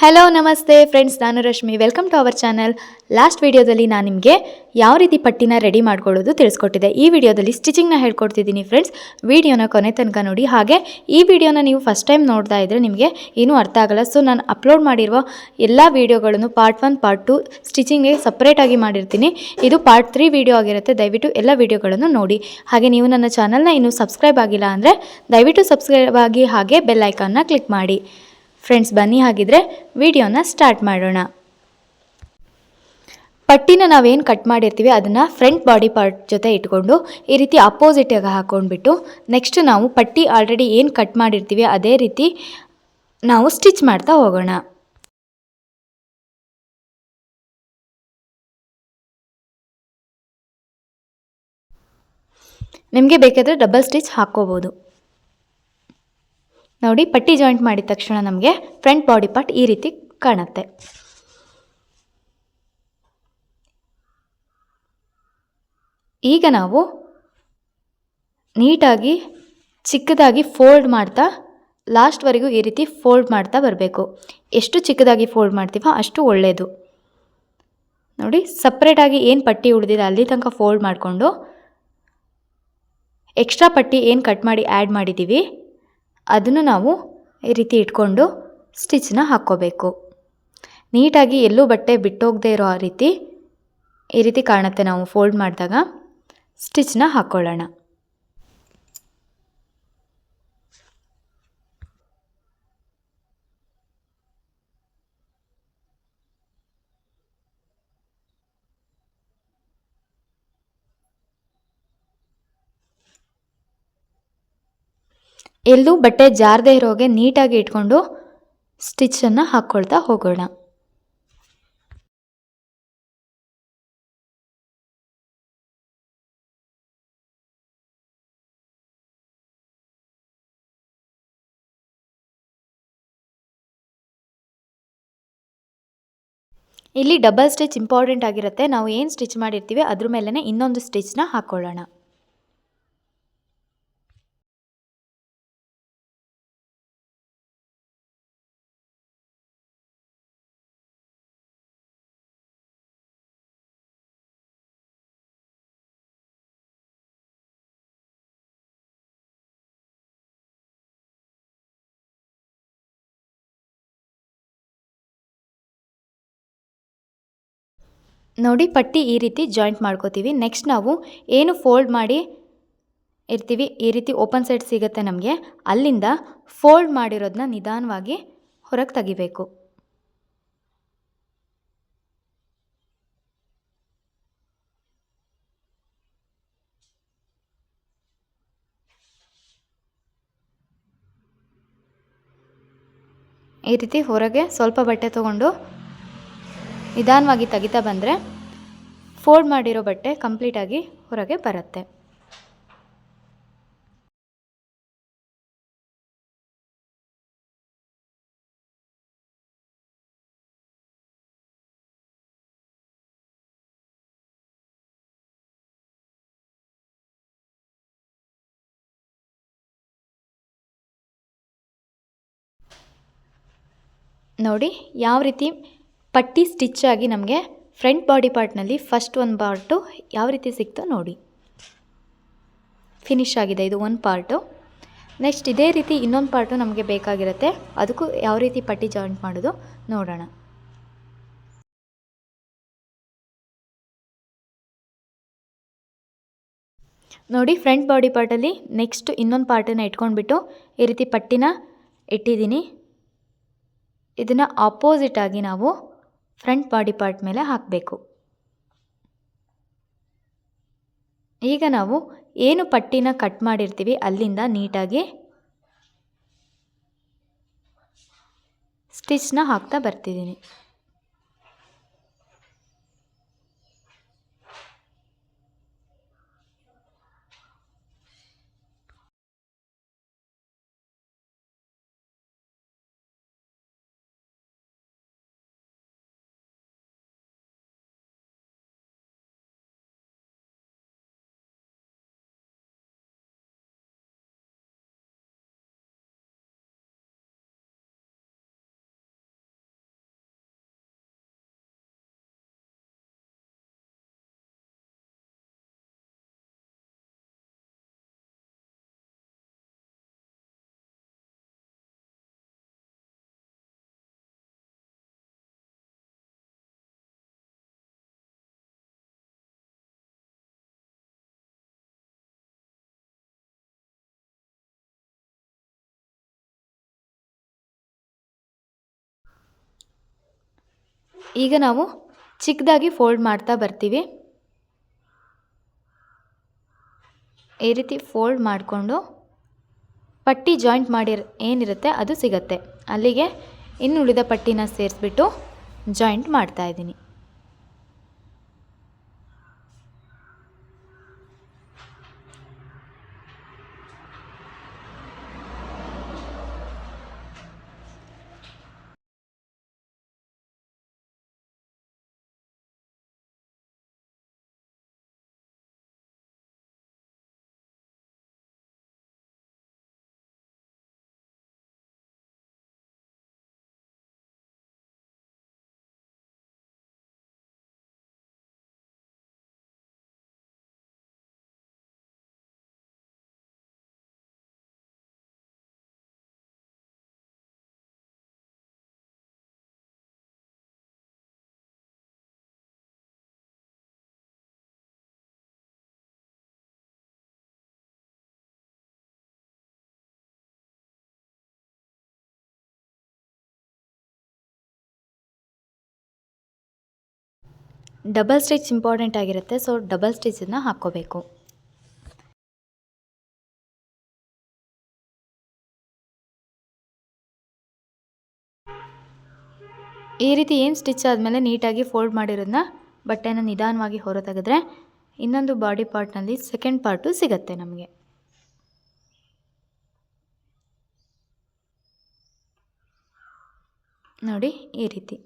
Hello ನಮಸ್ತೆ friends, ನಾನು Rashmi. Welcome to our channel. Last ವಿಡಿಯೋದಲ್ಲಿ ನಾನು ನಿಮಗೆ ಯಾವ ರೀತಿ ಪಟ್ಟಿನ ರೆಡಿ ಮಾಡ್ಕೊಳ್ಳೋದು ತಿಳಿಸ್ಕೊಟ್ಟಿದ್ದೆ. ಈ ವಿಡಿಯೋದಲ್ಲಿ ಸ್ಟಿಚಿಂಗ್ನ ಹೇಳ್ಕೊಡ್ತಿದ್ದೀನಿ ಫ್ರೆಂಡ್ಸ್. ವಿಡಿಯೋನ ಕೊನೆ ತನಕ ನೋಡಿ. ಹಾಗೆ ಈ ವಿಡಿಯೋನ ನೀವು ಫಸ್ಟ್ ಟೈಮ್ ನೋಡ್ತಾ ಇದ್ದರೆ ನಿಮಗೆ ಏನೂ ಅರ್ಥ ಆಗಲ್ಲ. ಸೊ ನಾನು ಅಪ್ಲೋಡ್ ಮಾಡಿರುವ ಎಲ್ಲ ವಿಡಿಯೋಗಳನ್ನು ಪಾರ್ಟ್ 1 ಪಾರ್ಟ್ 2 ಸ್ಟಿಚಿಂಗ್ಗೆ ಸಪ್ರೇಟಾಗಿ ಮಾಡಿರ್ತೀನಿ. ಇದು ಪಾರ್ಟ್ 3 ವಿಡಿಯೋ ಆಗಿರುತ್ತೆ. ದಯವಿಟ್ಟು ಎಲ್ಲ ವಿಡಿಯೋಗಳನ್ನು ನೋಡಿ. ಹಾಗೆ ನೀವು ನನ್ನ ಚಾನಲ್ನ ಇನ್ನೂ ಸಬ್ಸ್ಕ್ರೈಬ್ ಆಗಿಲ್ಲ ಅಂದರೆ ದಯವಿಟ್ಟು ಸಬ್ಸ್ಕ್ರೈಬ್ ಆಗಿ, ಹಾಗೆ ಬೆಲ್ ಐಕಾನ್ನ ಕ್ಲಿಕ್ ಮಾಡಿ. ಫ್ರೆಂಡ್ಸ್, ಬನ್ನಿ ಹಾಗಿದ್ರೆ ವಿಡಿಯೋನ ಸ್ಟಾರ್ಟ್ ಮಾಡೋಣ. ಪಟ್ಟಿನ ನಾವೇನು ಕಟ್ ಮಾಡಿರ್ತೀವಿ ಅದನ್ನು ಫ್ರಂಟ್ ಬಾಡಿ ಪಾರ್ಟ್ ಜೊತೆ ಇಟ್ಕೊಂಡು ಈ ರೀತಿ ಅಪೋಸಿಟಾಗಿ ಹಾಕ್ಕೊಂಡ್ಬಿಟ್ಟು ನೆಕ್ಸ್ಟ್ ನಾವು ಪಟ್ಟಿ ಆಲ್ರೆಡಿ ಏನು ಕಟ್ ಮಾಡಿರ್ತೀವಿ ಅದೇ ರೀತಿ ನಾವು ಸ್ಟಿಚ್ ಮಾಡ್ತಾ ಹೋಗೋಣ. ನಿಮಗೆ ಬೇಕಾದರೆ ಡಬಲ್ ಸ್ಟಿಚ್ ಹಾಕ್ಕೋಬೋದು. ನೋಡಿ, ಪಟ್ಟಿ ಜಾಯಿಂಟ್ ಮಾಡಿದ ತಕ್ಷಣ ನಮಗೆ ಫ್ರಂಟ್ ಬಾಡಿ ಪಾರ್ಟ್ ಈ ರೀತಿ ಕಾಣುತ್ತೆ. ಈಗ ನಾವು ನೀಟಾಗಿ ಚಿಕ್ಕದಾಗಿ ಫೋಲ್ಡ್ ಮಾಡ್ತಾ ಲಾಸ್ಟ್ವರೆಗೂ ಈ ರೀತಿ ಫೋಲ್ಡ್ ಮಾಡ್ತಾ ಬರಬೇಕು. ಎಷ್ಟು ಚಿಕ್ಕದಾಗಿ ಫೋಲ್ಡ್ ಮಾಡ್ತೀವೋ ಅಷ್ಟು ಒಳ್ಳೆಯದು. ನೋಡಿ, ಸಪ್ರೇಟಾಗಿ ಏನು ಪಟ್ಟಿ ಉಳಿದಿದೆ ಅಲ್ಲಿ ತನಕ ಫೋಲ್ಡ್ ಮಾಡಿಕೊಂಡು ಎಕ್ಸ್ಟ್ರಾ ಪಟ್ಟಿ ಏನು ಕಟ್ ಮಾಡಿ ಆ್ಯಡ್ ಮಾಡಿದ್ದೀವಿ ಅದನ್ನು ನಾವು ಈ ರೀತಿ ಇಟ್ಕೊಂಡು ಸ್ಟಿಚ್ನ ಹಾಕ್ಕೋಬೇಕು. ನೀಟಾಗಿ ಎಲ್ಲೂ ಬಟ್ಟೆ ಬಿಟ್ಟೋಗದೇ ಇರೋ ರೀತಿ ಈ ರೀತಿ ಕಾಣುತ್ತೆ. ನಾವು ಫೋಲ್ಡ್ ಮಾಡಿದಾಗ ಸ್ಟಿಚ್ನ ಹಾಕ್ಕೊಳ್ಳೋಣ. ಎಲ್ಲೂ ಬಟ್ಟೆ ಜಾರದೇ ಇರೋಗೆ ನೀಟಾಗಿ ಇಟ್ಕೊಂಡು ಸ್ಟಿಚ್ಚನ್ನು ಹಾಕ್ಕೊಳ್ತಾ ಹೋಗೋಣ. ಇಲ್ಲಿ ಡಬಲ್ ಸ್ಟಿಚ್ ಇಂಪಾರ್ಟೆಂಟ್ ಆಗಿರುತ್ತೆ. ನಾವು ಏನು ಸ್ಟಿಚ್ ಮಾಡಿರ್ತೀವಿ ಅದ್ರ ಮೇಲೇ ಇನ್ನೊಂದು ಸ್ಟಿಚ್ನ ಹಾಕ್ಕೊಳ್ಳೋಣ. ನೋಡಿ, ಪಟ್ಟಿ ಈ ರೀತಿ ಜಾಯಿಂಟ್ ಮಾಡ್ಕೋತೀವಿ. ನೆಕ್ಸ್ಟ್ ನಾವು ಏನು ಫೋಲ್ಡ್ ಮಾಡಿ ಇರ್ತೀವಿ ಈ ರೀತಿ ಓಪನ್ ಸೈಡ್ ಸಿಗುತ್ತೆ ನಮಗೆ. ಅಲ್ಲಿಂದ ಫೋಲ್ಡ್ ಮಾಡಿರೋದನ್ನ ನಿಧಾನವಾಗಿ ಹೊರಗೆ ತೆಗಿಬೇಕು. ಈ ರೀತಿ ಹೊರಗೆ ಸ್ವಲ್ಪ ಬಟ್ಟೆ ತೊಗೊಂಡು ನಿಧಾನವಾಗಿ ತೆಗಿತಾ ಬಂದರೆ ಫೋಲ್ಡ್ ಮಾಡಿರೋ ಬಟ್ಟೆ ಕಂಪ್ಲೀಟಾಗಿ ಹೊರಗೆ ಬರುತ್ತೆ. ನೋಡಿ, ಯಾವ ರೀತಿ ಪಟ್ಟಿ ಸ್ಟಿಚ್ ಆಗಿ ನಮಗೆ ಫ್ರಂಟ್ ಬಾಡಿ ಪಾರ್ಟ್ನಲ್ಲಿ ಫಸ್ಟ್ ಒಂದು ಪಾರ್ಟು ಯಾವ ರೀತಿ ಸಿಕ್ತೋ ನೋಡಿ. ಫಿನಿಶ್ ಆಗಿದೆ ಇದು ಒಂದು ಪಾರ್ಟು. ನೆಕ್ಸ್ಟ್ ಇದೇ ರೀತಿ ಇನ್ನೊಂದು ಪಾರ್ಟು ನಮಗೆ ಬೇಕಾಗಿರುತ್ತೆ. ಅದಕ್ಕೂ ಯಾವ ರೀತಿ ಪಟ್ಟಿ ಜಾಯಿಂಟ್ ಮಾಡೋದು ನೋಡೋಣ. ನೋಡಿ, ಫ್ರಂಟ್ ಬಾಡಿ ಪಾರ್ಟಲ್ಲಿ ನೆಕ್ಸ್ಟ್ ಇನ್ನೊಂದು ಪಾರ್ಟನ್ನು ಇಟ್ಕೊಂಡ್ಬಿಟ್ಟು ಈ ರೀತಿ ಪಟ್ಟಿನ ಇಟ್ಟಿದ್ದೀನಿ. ಇದನ್ನು ಆಪೋಸಿಟಾಗಿ ನಾವು ಫ್ರಂಟ್ ಬಾಡಿ ಪಾರ್ಟ್ ಮೇಲೆ ಹಾಕಬೇಕು. ಈಗ ನಾವು ಏನು ಪಟ್ಟಿನ ಕಟ್ ಮಾಡಿರ್ತೀವಿ ಅಲ್ಲಿಂದ ನೀಟಾಗಿ ಸ್ಟಿಚ್ನ ಹಾಕ್ತಾ ಬರ್ತಿದ್ದೀನಿ. ಈಗ ನಾವು ಚಿಕ್ಕದಾಗಿ ಫೋಲ್ಡ್ ಮಾಡ್ತಾ ಬರ್ತೀವಿ. ಈ ರೀತಿ ಫೋಲ್ಡ್ ಮಾಡಿಕೊಂಡು ಪಟ್ಟಿ ಜಾಯಿಂಟ್ ಏನಿರುತ್ತೆ ಅದು ಸಿಗುತ್ತೆ. ಅಲ್ಲಿಗೆ ಇನ್ನು ಉಳಿದ ಪಟ್ಟಿನ ಸೇರಿಸ್ಬಿಟ್ಟು ಜಾಯಿಂಟ್ ಮಾಡ್ತಾ ಇದ್ದೀನಿ. ಡಬಲ್ ಸ್ಟಿಚ್ ಇಂಪಾರ್ಟೆಂಟ್ ಆಗಿರುತ್ತೆ, ಸೊ ಡಬಲ್ ಸ್ಟಿಚನ್ನು ಹಾಕ್ಕೋಬೇಕು. ಈ ರೀತಿ ಏನು ಸ್ಟಿಚ್ ಆದಮೇಲೆ ನೀಟಾಗಿ ಫೋಲ್ಡ್ ಮಾಡಿರೋದನ್ನ ಬಟ್ಟೆನ ನಿಧಾನವಾಗಿ ಹೊರ ತೆಗೆದ್ರೆ ಇನ್ನೊಂದು ಬಾಡಿ ಪಾರ್ಟ್ನಲ್ಲಿ ಸೆಕೆಂಡ್ ಪಾರ್ಟು ಸಿಗುತ್ತೆ ನಮಗೆ. ನೋಡಿ ಈ ರೀತಿ.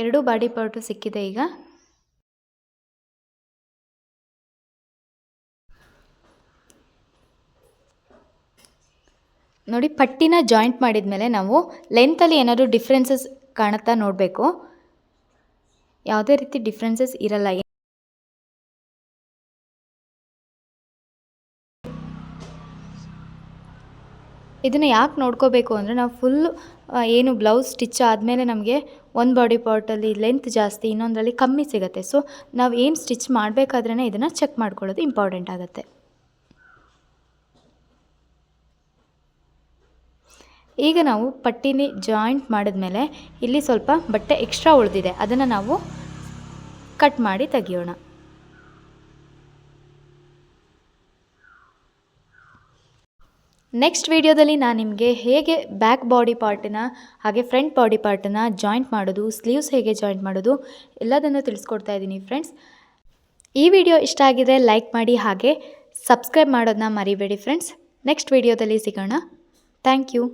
ಎರಡೂ ಬಾಡಿ ಪಾರ್ಟು ಸಿಕ್ಕಿದೆ. ಈಗ ನೋಡಿ ಪಟ್ಟಿನ ಜಾಯಿಂಟ್ ಮಾಡಿದ ಮೇಲೆ ನಾವು ಲೆಂತಲ್ಲಿ ಏನಾದರೂ ಡಿಫ್ರೆನ್ಸಸ್ ಕಾಣುತ್ತಾ ನೋಡಬೇಕು. ಯಾವುದೇ ರೀತಿ ಡಿಫ್ರೆನ್ಸಸ್ ಇರಲ್ಲ. ಇದನ್ನು ಯಾಕೆ ನೋಡ್ಕೋಬೇಕು ಅಂದರೆ ನಾವು ಫುಲ್ ಏನು ಬ್ಲೌಸ್ ಸ್ಟಿಚ್ ಆದಮೇಲೆ ನಮಗೆ ಒಂದು ಬಾಡಿ ಪಾರ್ಟಲ್ಲಿ ಲೆಂತ್ ಜಾಸ್ತಿ, ಇನ್ನೊಂದರಲ್ಲಿ ಕಮ್ಮಿ ಸಿಗುತ್ತೆ. ಸೊ ನಾವು ಏನು ಸ್ಟಿಚ್ ಮಾಡಬೇಕಾದ್ರೇ ಇದನ್ನು ಚೆಕ್ ಮಾಡ್ಕೊಳ್ಳೋದು ಇಂಪಾರ್ಟೆಂಟ್ ಆಗುತ್ತೆ. ಈಗ ನಾವು ಪಟ್ಟಿನಿ ಜಾಯಿಂಟ್ ಮಾಡಿದ್ಮೇಲೆ ಇಲ್ಲಿ ಸ್ವಲ್ಪ ಬಟ್ಟೆ ಎಕ್ಸ್ಟ್ರಾ ಉಳಿದಿದೆ, ಅದನ್ನು ನಾವು ಕಟ್ ಮಾಡಿ ತೆಗಿಯೋಣ. ನೆಕ್ಸ್ಟ್ ವಿಡಿಯೋದಲ್ಲಿ ನಾನು ನಿಮಗೆ ಹೇಗೆ ಬ್ಯಾಕ್ ಬಾಡಿ ಪಾರ್ಟನ್ನ ಹಾಗೆ ಫ್ರಂಟ್ ಬಾಡಿ ಪಾರ್ಟನ್ನು ಜಾಯಿಂಟ್ ಮಾಡೋದು, ಸ್ಲೀವ್ಸ್ ಹೇಗೆ ಜಾಯಿಂಟ್ ಮಾಡೋದು ಎಲ್ಲದನ್ನು ತಿಳಿಸ್ಕೊಡ್ತಾ ಇದ್ದೀನಿ ಫ್ರೆಂಡ್ಸ್. ಈ ವಿಡಿಯೋ ಇಷ್ಟ ಆಗಿದ್ರೆ ಲೈಕ್ ಮಾಡಿ ಹಾಗೆ ಸಬ್ಸ್ಕ್ರೈಬ್ ಮಾಡೋದನ್ನ ಮರಿಬೇಡಿ ಫ್ರೆಂಡ್ಸ್. ನೆಕ್ಸ್ಟ್ ವಿಡಿಯೋದಲ್ಲಿ ಸಿಗೋಣ. Thank you.